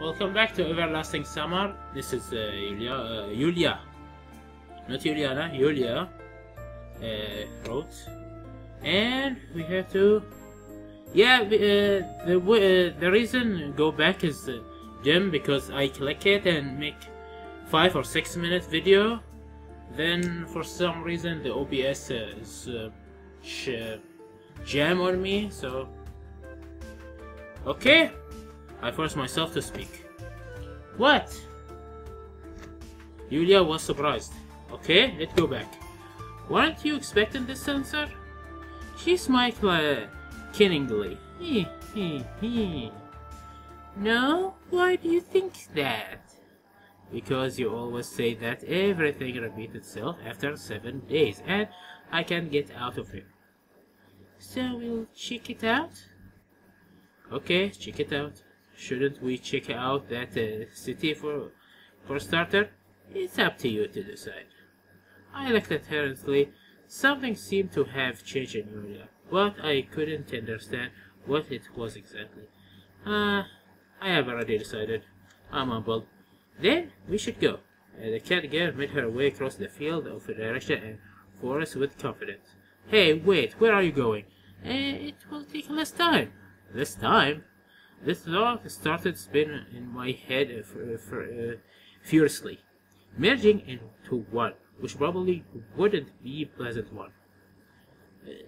Welcome back to Everlasting Summer. This is Yulya, not Juliana, Yulya wrote, and we have to. The reason go back is Jim because I click it and make 5 or 6 minute video. Then for some reason the OBS is jam on me. So okay. I forced myself to speak. What? Yulya was surprised. Okay, let's go back. Weren't you expecting this answer? She smiled cunningly. No? Why do you think that? Because you always say that everything repeats itself after 7 days, and I can't get out of here. So we'll check it out? Okay, check it out. Shouldn't we check out that city for starter? It's up to you to decide. I looked at her and something seemed to have changed in Yulya, but I couldn't understand what it was exactly. I have already decided. I mumbled. Then we should go. The cat girl made her way across the field of direction and forest with confidence. Hey, wait, where are you going? It will take less time. Less time? This thought started spinning in my head furiously, merging into one, which probably wouldn't be a pleasant one.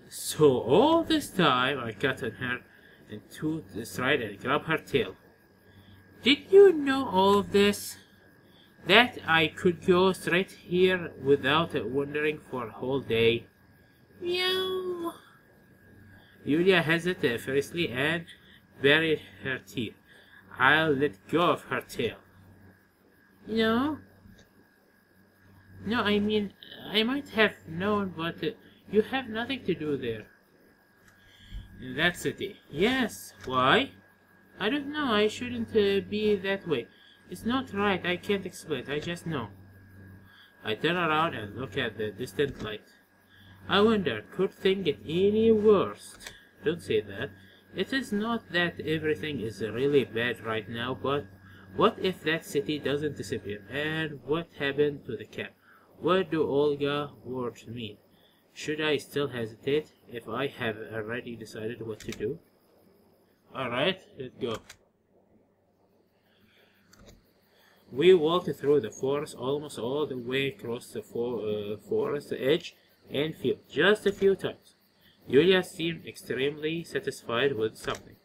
So all this time I cut on her into the stride and grabbed her tail. Did you know all of this? That I could go straight here without wandering for a whole day? Meow. Yulya hesitated fiercely and buried her teeth. I'll let go of her tail. No, I mean, I might have known, but you have nothing to do there. In that city? Yes. Why? I don't know. I shouldn't be that way. It's not right. I can't explain. I just know. I turn around and look at the distant light. I wonder, could things get any worse? Don't say that. It is not that everything is really bad right now, but what if that city doesn't disappear? And what happened to the camp? What do Olga words mean? Should I still hesitate if I have already decided what to do? Alright, let's go. We walked through the forest almost all the way across the forest edge and field, just a few times. Yulya seemed extremely satisfied with something.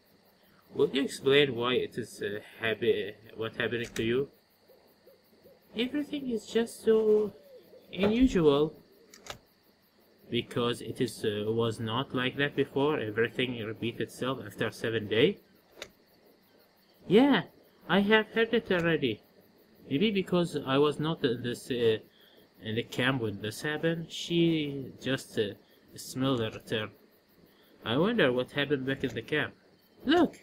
Would you explain why it is what's happening to you? Everything is just so unusual. Because it was not like that before. Everything repeats itself after 7 days. Yeah, I have heard it already. Maybe because I was not in the camp when this happened. She just smelled the return. I wonder what happened back in the camp. Look!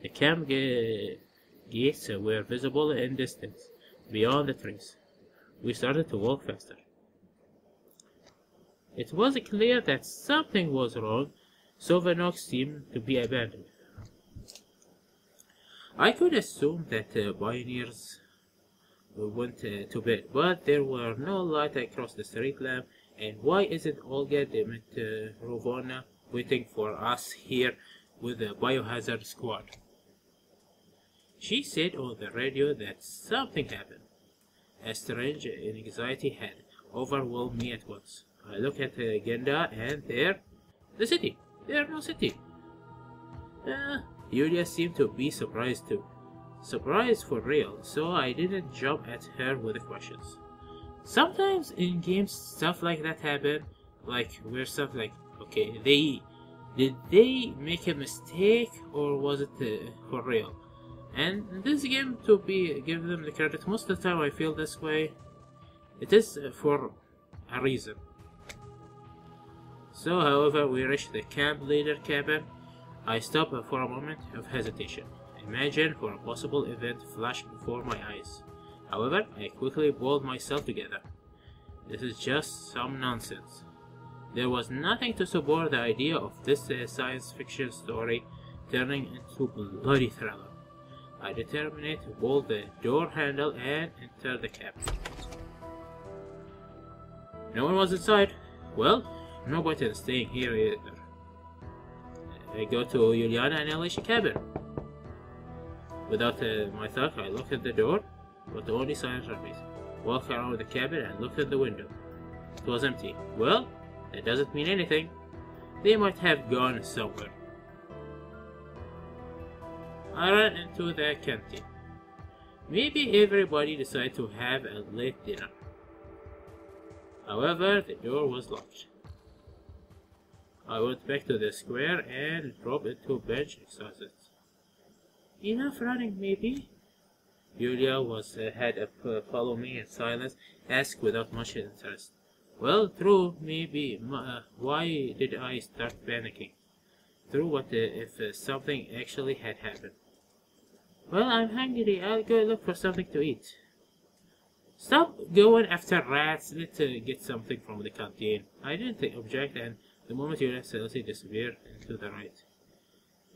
The camp gates were visible in distance, beyond the trees. We started to walk faster. It was clear that something was wrong. Sovanox seemed to be abandoned. I could assume that pioneers went to bed, but there were no light across the street lamp. And why isn't Olga Dmitrovna waiting for us here with the biohazard squad? She said on the radio that something happened. A strange anxiety had overwhelmed me at once. I looked at the agenda and the city. There's no city. Yulya seemed to be surprised too. Surprised for real, so I didn't jump at her with questions. Sometimes in games stuff like that happen, like where stuff like, okay, did they make a mistake or was it for real? And in this game, to give them the credit, most of the time I feel this way, it is for a reason. So, however, we reached the camp leader cabin. I stopped for a moment of hesitation. Imagine for a possible event flashed before my eyes. However, I quickly pulled myself together. This is just some nonsense. There was nothing to support the idea of this science fiction story turning into bloody thriller. I determined to pull the door handle and enter the cabin. No one was inside. Well, no point in staying here either. I go to Yuliana and Alicia's cabin. Without my thought, I look at the door, but only silence remains. Walk around the cabin and look at the window. It was empty. Well, that doesn't mean anything. They might have gone somewhere. I ran into the canteen. Maybe everybody decided to have a late dinner. However, the door was locked. I went back to the square and dropped into a bench, exhausted. Enough running, maybe? Yulya had follow me in silence, asked without much interest. Well, true, maybe. Why did I start panicking? True, what if something actually had happened? Well, I'm hungry. I'll go look for something to eat. Stop going after rats. Let's get something from the canteen. I didn't object, and the moment Yulya suddenly disappeared into the right.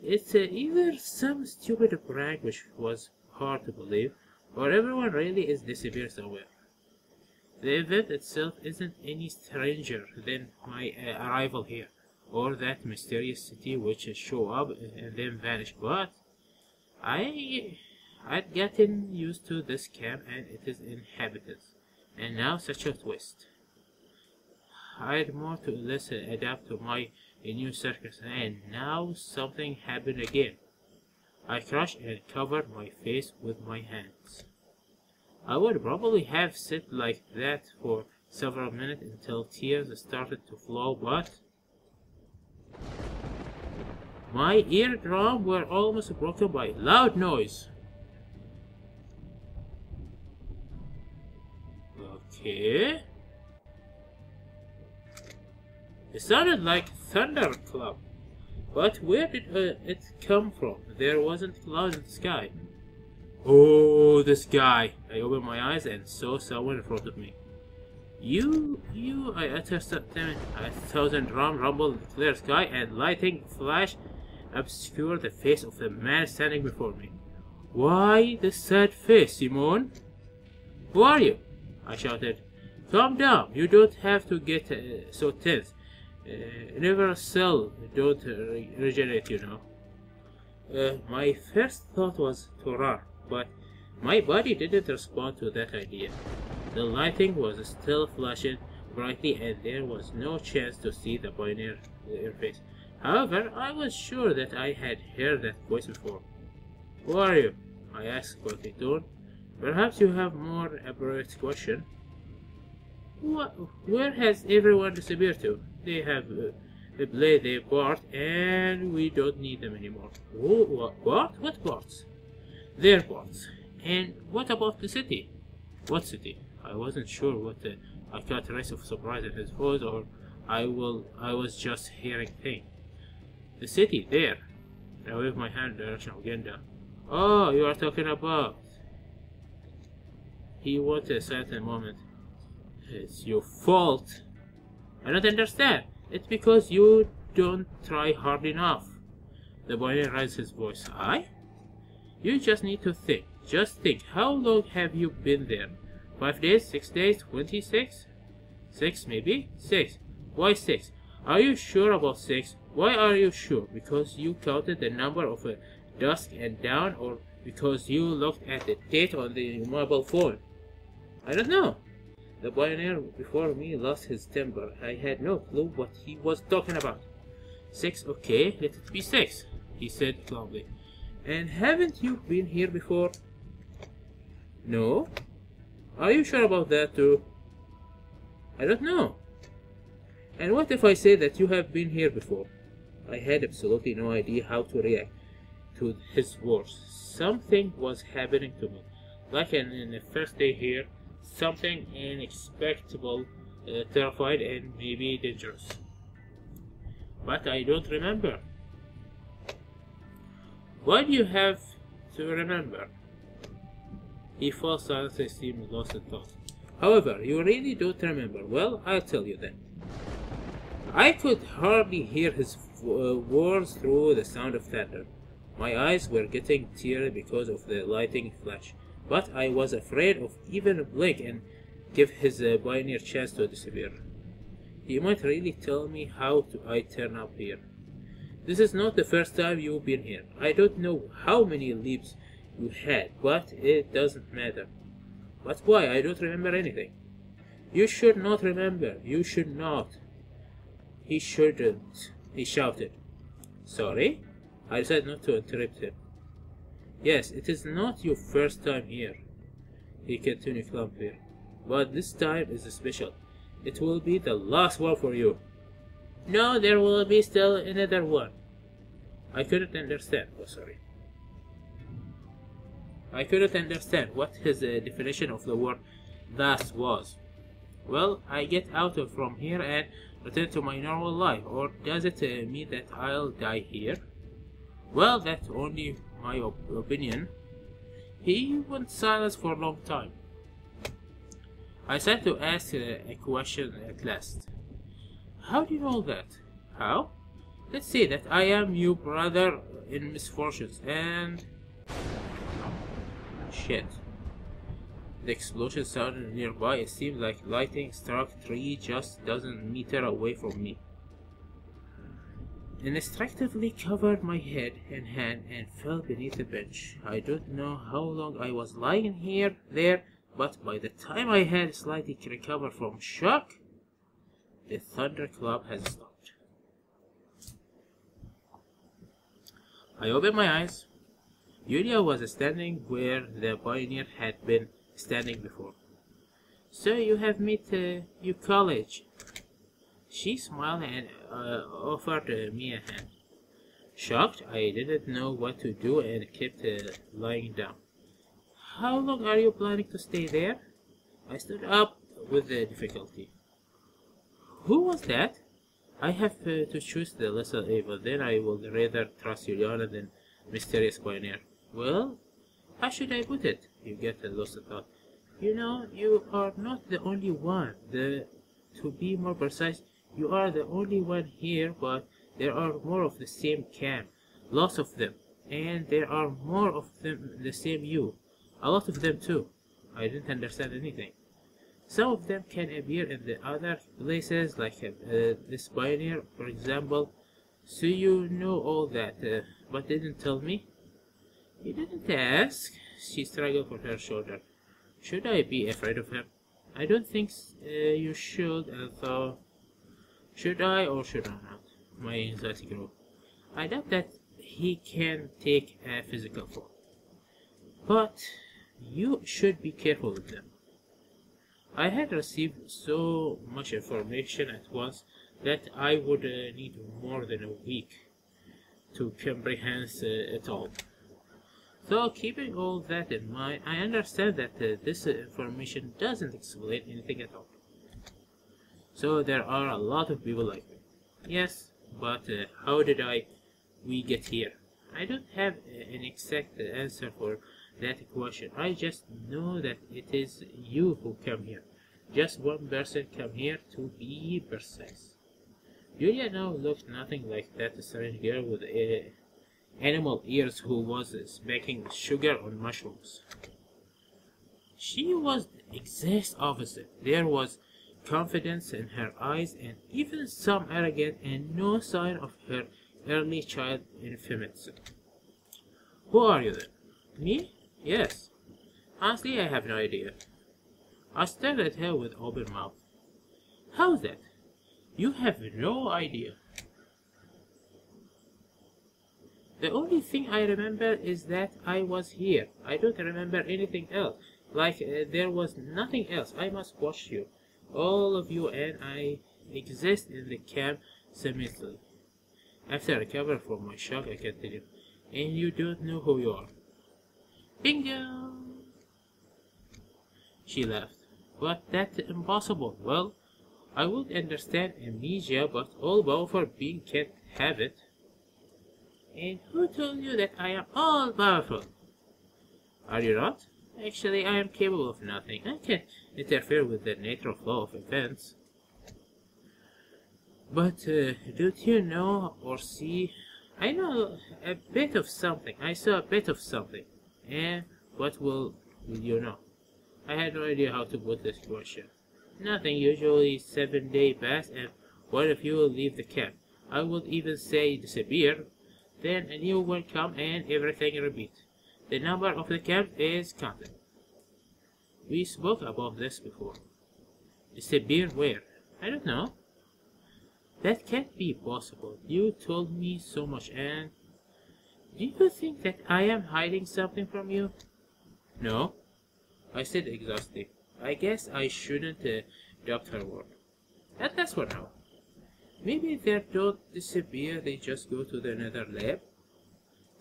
It's either some stupid prank, which was hard to believe, or everyone really is disappeared somewhere. The event itself isn't any stranger than my arrival here, or that mysterious city which show up and then vanish, but I'd gotten used to this camp and its inhabitants, and now such a twist. I'd more or less adapt to my new circus, and now something happened again. I crushed and covered my face with my hands. I would probably have sat like that for several minutes until tears started to flow, but my eardrum were almost broken by loud noise. Okay. It sounded like thunderclap, but where did it come from? There wasn't clouds in the sky. Oh, the sky! I opened my eyes and saw someone in front of me. I uttered something. A thousand drums rumbled in the clear sky, and lightning flash obscured the face of the man standing before me. Why the sad face, Simone? Who are you? I shouted. Calm down. You don't have to get so tense. Never cell don't regenerate, you know. My first thought was to run, but my body didn't respond to that idea. The lighting was still flashing brightly, and there was no chance to see the pioneer face. However, I was sure that I had heard that voice before. Who are you? I asked quickly tone. Perhaps you have more elaborate question. Where has everyone disappeared to? They have played their part, and we don't need them anymore. What? What parts? Their parts. And what about the city? What city? I wasn't sure what I caught a race of surprise in his voice, or I was just hearing things. The city, there. I waved my hand in the direction of Genda. Oh, you are talking about. He wanted a certain moment. It's your fault. I don't understand. It's because you don't try hard enough. The boy raised his voice. I? You just need to think. Just think. How long have you been there? 5 days? 6 days? 26? 6 maybe? 6. Why 6? Are you sure about 6? Why are you sure? Because you counted the number of dusk and dawn, or because you looked at the date on the mobile phone? I don't know. The pioneer before me lost his temper. I had no clue what he was talking about. 6, okay, let it be 6, he said calmly. And haven't you been here before? No. Are you sure about that too? I don't know. And what if I say that you have been here before? I had absolutely no idea how to react to his words. Something was happening to me. Like in the first day here, something unexpected, terrified, and maybe dangerous. But I don't remember. Why do you have to remember? He fell silent and seemed lost in thought. However, you really don't remember. Well, I'll tell you then. I could hardly hear his words through the sound of thunder. My eyes were getting teary because of the lightning flash, but I was afraid of even blink and give his pioneer chance to disappear. He might really tell me how I turn up here. This is not the first time you've been here. I don't know how many leaps you had, but it doesn't matter. But why? I don't remember anything. You should not remember. You should not. He shouldn't. He shouted. Sorry? I decided not to interrupt him. Yes, it is not your first time here, he continued calmly. But this time is special. It will be the last one for you. No, there will be still another one. I couldn't understand. Oh, sorry. I couldn't understand what his definition of the word last was. Well, I get out from here and return to my normal life, or does it mean that I'll die here? Well, that's only my opinion. He went silent for a long time. I decided to ask a question at last. How do you know that? How? Let's say that I am your brother in misfortunes and... Shit. The explosion sounded nearby. It seemed like lightning struck a tree just a dozen meters away from me. Instinctively covered my head and hand and fell beneath the bench. I don't know how long I was lying there, but by the time I had slightly recovered from shock, the thunderclap had stopped. I opened my eyes. Yulya was standing where the pioneer had been standing before. So you have met your college. She smiled and offered me a hand. Shocked, I didn't know what to do and kept lying down. How long are you planning to stay there? I stood up with difficulty. Who was that? I have to choose the lesser evil. Then I will rather trust Yulya than mysterious pioneer. Well, how should I put it? You get lost in thought. You know, you are not the only one. To be more precise, you are the only one here, but there are more of the same camp. Lots of them. And there are more of them the same you. A lot of them too. I didn't understand anything. Some of them can appear in the other places, like this pioneer, for example. So you know all that, but didn't tell me? You didn't ask. She struggled for her shoulder. Should I be afraid of him? I don't think you should, and thought, should I or should I not? My anxiety grew. I doubt that he can take a physical form. But you should be careful with them. I had received so much information at once that I would need more than a week to comprehend it all. So, keeping all that in mind, I understand that this information doesn't explain anything at all. So there are a lot of people like me. Yes, but how did we get here? I don't have an exact answer for that question. I just know that it is you who come here. Just one person come here to be precise. Yulya now looked nothing like that strange girl with animal ears who was smacking sugar on mushrooms. She was the exact opposite. There was confidence in her eyes and even some arrogance and no sign of her early child infamy. Who are you then? Me? Yes. Honestly, I have no idea. I stared at her with open mouth. How's that? You have no idea. The only thing I remember is that I was here. I don't remember anything else. Like there was nothing else. I must watch you. All of you, and I exist in the camp simultaneously. After I recover from my shock, I continue. And you don't know who you are. Bingo! She laughed. But that's impossible. Well, I would understand amnesia, but all powerful being can't have it. And who told you that I am all powerful? Are you not? Actually, I am capable of nothing. I can't interfere with the natural flow of events. But don't you know or see I know a bit of something. I saw a bit of something. And what will you know? I had no idea how to put this question. Nothing. Usually 7 days pass and one of you will leave the camp. I would even say disappear. Then a new one come and everything repeat. The number of the camp is counted. We spoke about this before. Disappear where? I don't know. That can't be possible. You told me so much, and do you think that I am hiding something from you? No, I said exhausted. I guess I shouldn't doubt her word. And that's for now. Maybe they don't disappear, they just go to the nether lab.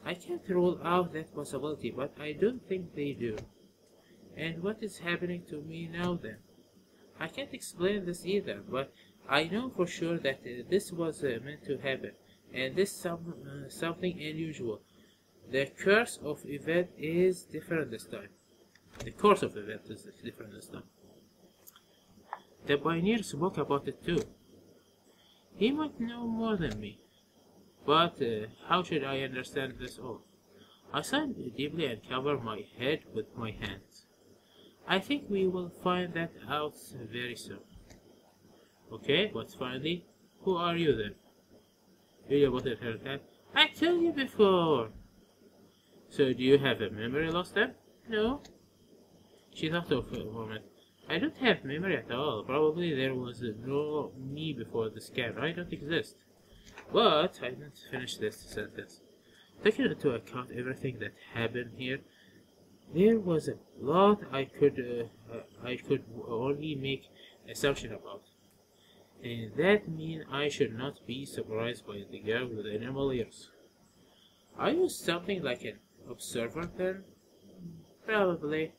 I can't rule out that possibility, but I don't think they do. And what is happening to me now then? I can't explain this either, but I know for sure that this was meant to happen, and this something unusual. The course of event is different this time. The course of event is different this time. The pioneer spoke about it too. He might know more than me, but how should I understand this all? I sighed deeply and covered my head with my hands. I think we will find that out very soon. Okay, but finally, who are you then? Yulya butted her head. I told you before. So do you have a memory loss then? No. She thought of a moment. I don't have memory at all. Probably there was no me before the scan. I don't exist. But I didn't finish this sentence. Taking into account everything that happened here, there was a lot I could only make assumption about. And that means I should not be surprised by the girl with the animal ears. Are you something like an observer then? Probably.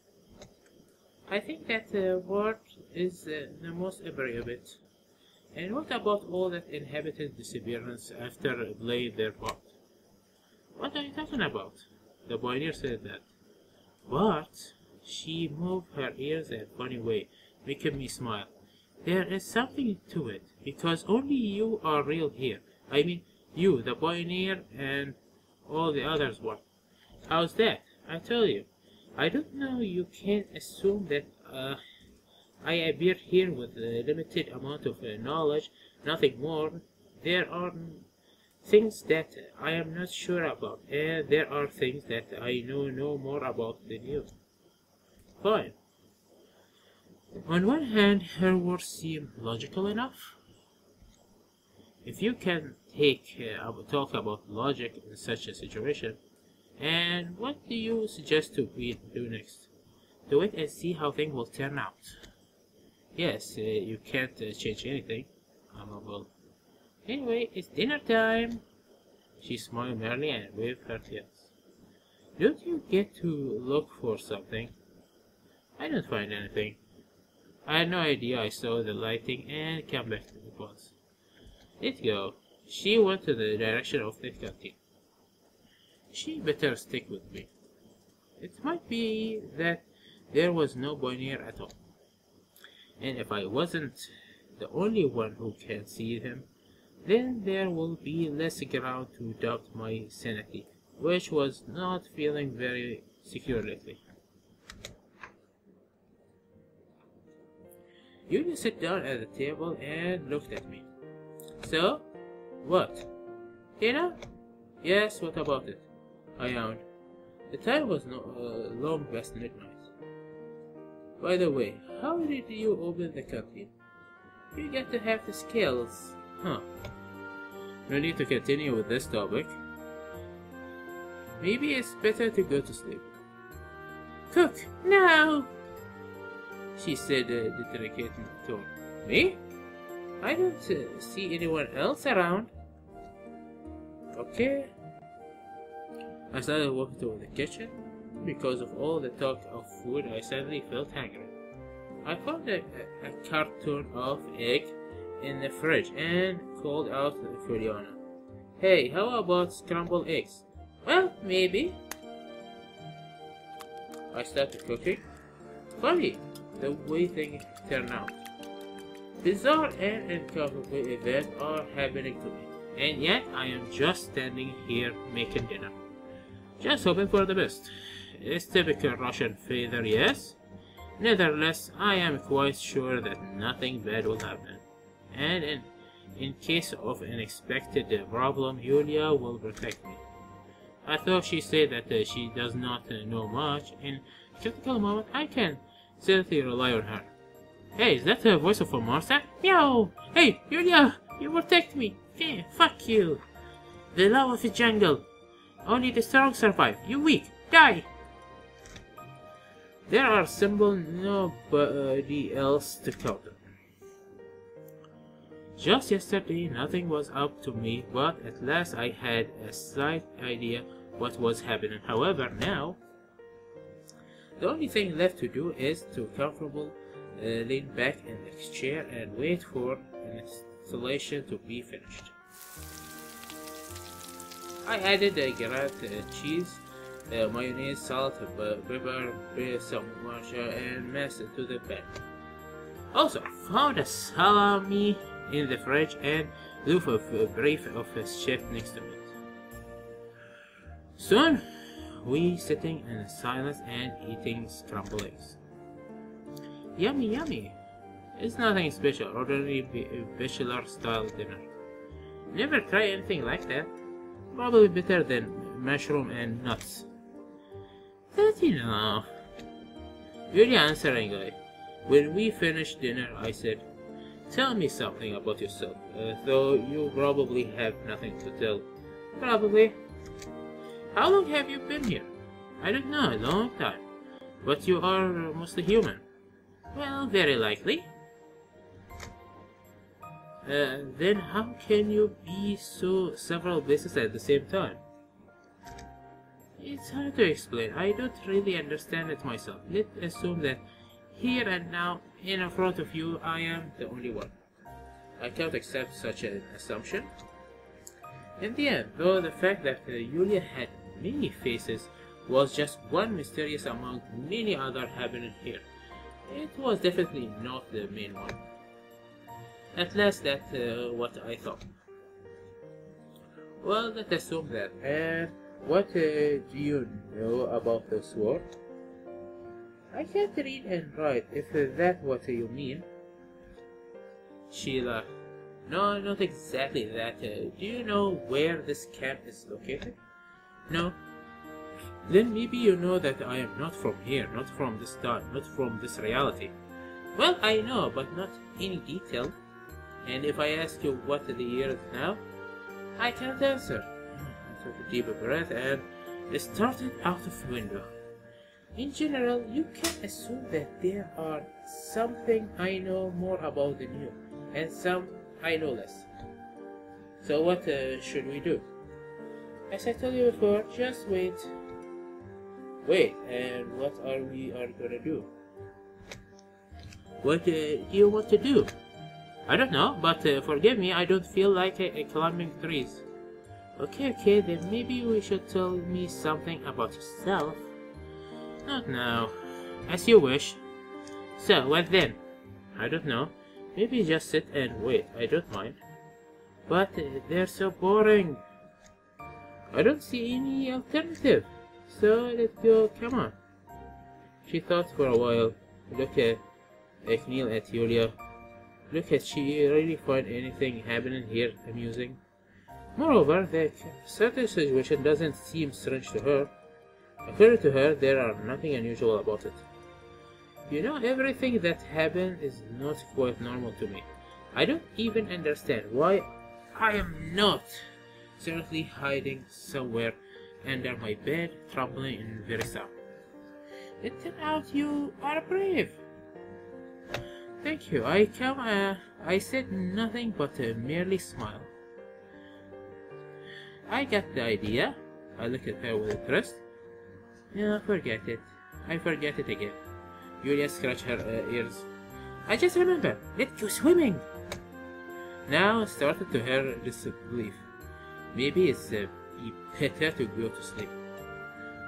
I think that word is the most appropriate. And what about all that inhabited disappearance after playing their part? What are you talking about? The pioneer said that. But she moved her ears in a funny way, making me smile. There is something to it, because only you are real here. I mean, you, the pioneer, and all the others were. How's that? I tell you. I don't know, you can't assume that I appear here with a limited amount of knowledge, nothing more. There are things that I am not sure about, and there are things that I know no more about than you. Fine. On one hand, her words seem logical enough. If you can talk about logic in such a situation, and what do you suggest we do next? To wait and see how things will turn out. Yes, you can't change anything. Well, anyway, it's dinner time. She smiled merrily and waved her hands. Don't you get to look for something? I don't find anything. I had no idea I saw the lighting and came back to the bus. Let's go. She went to the direction of the canteen. She better stick with me. It might be that there was no pioneer at all. And if I wasn't the only one who can see him, then there will be less ground to doubt my sanity, which was not feeling very secure lately. Yulya sat down at the table and looked at me. So, what? Dinner? Yes, what about it? I yawned. The time was long past midnight. By the way, how did you open the canteen? You get to have the skills. Huh. No need to continue with this topic. Maybe it's better to go to sleep. Cook, now! She said in a deprecating tone. Me? I don't see anyone else around. Okay. I started walking toward the kitchen. Because of all the talk of food, I suddenly felt hungry. I found a carton of egg in the fridge and called out for Fiona. Hey, how about scrambled eggs? Well, maybe. I started cooking. Funny, the way things turn out. Bizarre and uncomfortable events are happening to me, And yet I am just standing here making dinner. Just hoping for the best. It's typical Russian father, yes? Nevertheless, I am quite sure that nothing bad will happen. And in case of an unexpected problem, Yulia will protect me. I thought she said that she does not know much. In a critical moment, I can certainly rely on her. Hey, is that the voice of a monster? Meow! Hey, Yulia! You protect me! Yeah, fuck you! The law of the jungle! Only the strong survive. You weak! Die! There are symbols nobody else to counter. Just yesterday, nothing was up to me, but at last I had a slight idea what was happening. However, now, the only thing left to do is to comfortably lean back in the chair and wait for an installation to be finished. I added grated cheese, mayonnaise, salt, pepper, some margarine, and mess to the pan. Also, I found a salami in the fridge and loaf of brief of a chef next to it. Soon, we sitting in silence and eating scrambled eggs. Yummy, yummy. It's nothing special, ordinary bachelor style dinner. Never try anything like that. Probably better than mushroom and nuts. That you know. Really answeringly. When we finished dinner, I said, "Tell me something about yourself, though you probably have nothing to tell." Probably. How long have you been here? I don't know, a long time. But you are mostly human. Well, very likely. Then how can you be so several places at the same time? It's hard to explain. I don't really understand it myself. Let's assume that here and now, in front of you, I am the only one. I can't accept such an assumption. In the end, though, the fact that Yulya had many faces was just one mysterious among many other happening here. It was definitely not the main one. At least that's what I thought. Well, let's assume that. And what do you know about the sword? I can't read and write, if that's what you mean. Sheila. No, not exactly that. Do you know where this camp is located? No. Then maybe you know that I am not from here, not from this time, not from this reality. Well, I know, but not any detail. And if I ask you what the year is now, I can't answer. I took a deep breath and started out of the window. In general, you can assume that there are something I know more about than you, and some I know less. So what should we do? As I told you before, just wait. Wait, and what are we gonna do? What do you want to do? I don't know, but forgive me, I don't feel like climbing trees. Okay, then maybe we should tell me something about yourself. Not now. As you wish. So, what then? I don't know. Maybe just sit and wait. I don't mind. But they're so boring. I don't see any alternative. So, let's go. Come on. She thought for a while. Look at Kneel at Yulya. Look at she really find anything happening here amusing. Moreover, the certain situation doesn't seem strange to her. According to her, there are nothing unusual about it. You know, everything that happened is not quite normal to me. I don't even understand why I am not certainly hiding somewhere under my bed, trembling in very sound. It turned out you are brave. Thank you. I said nothing but merely smiled. I got the idea. I looked at her with interest. No, forget it. I forget it again. Yulia scratched her ears. I just remember. Let's go swimming. Now started to her disbelief. Maybe it's better to go to sleep.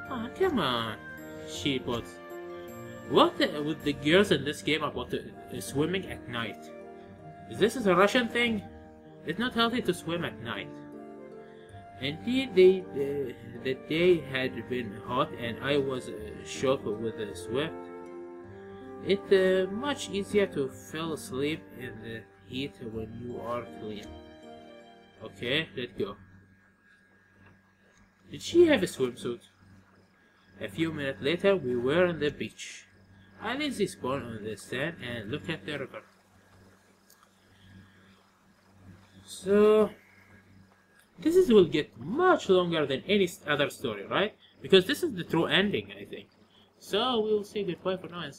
Oh, come on. She paused. What with the girls in this game about swimming at night? Is this a Russian thing? It's not healthy to swim at night. Indeed, the day had been hot and I was shocked with the sweat. It's much easier to fall asleep in the heat when you are clean. Okay, let's go. Did she have a swimsuit? A few minutes later, we were on the beach. I lazy spawned on the sand and looked at the river. So, will get much longer than any other story, right? Because this is the true ending, I think. So, we will say goodbye for now and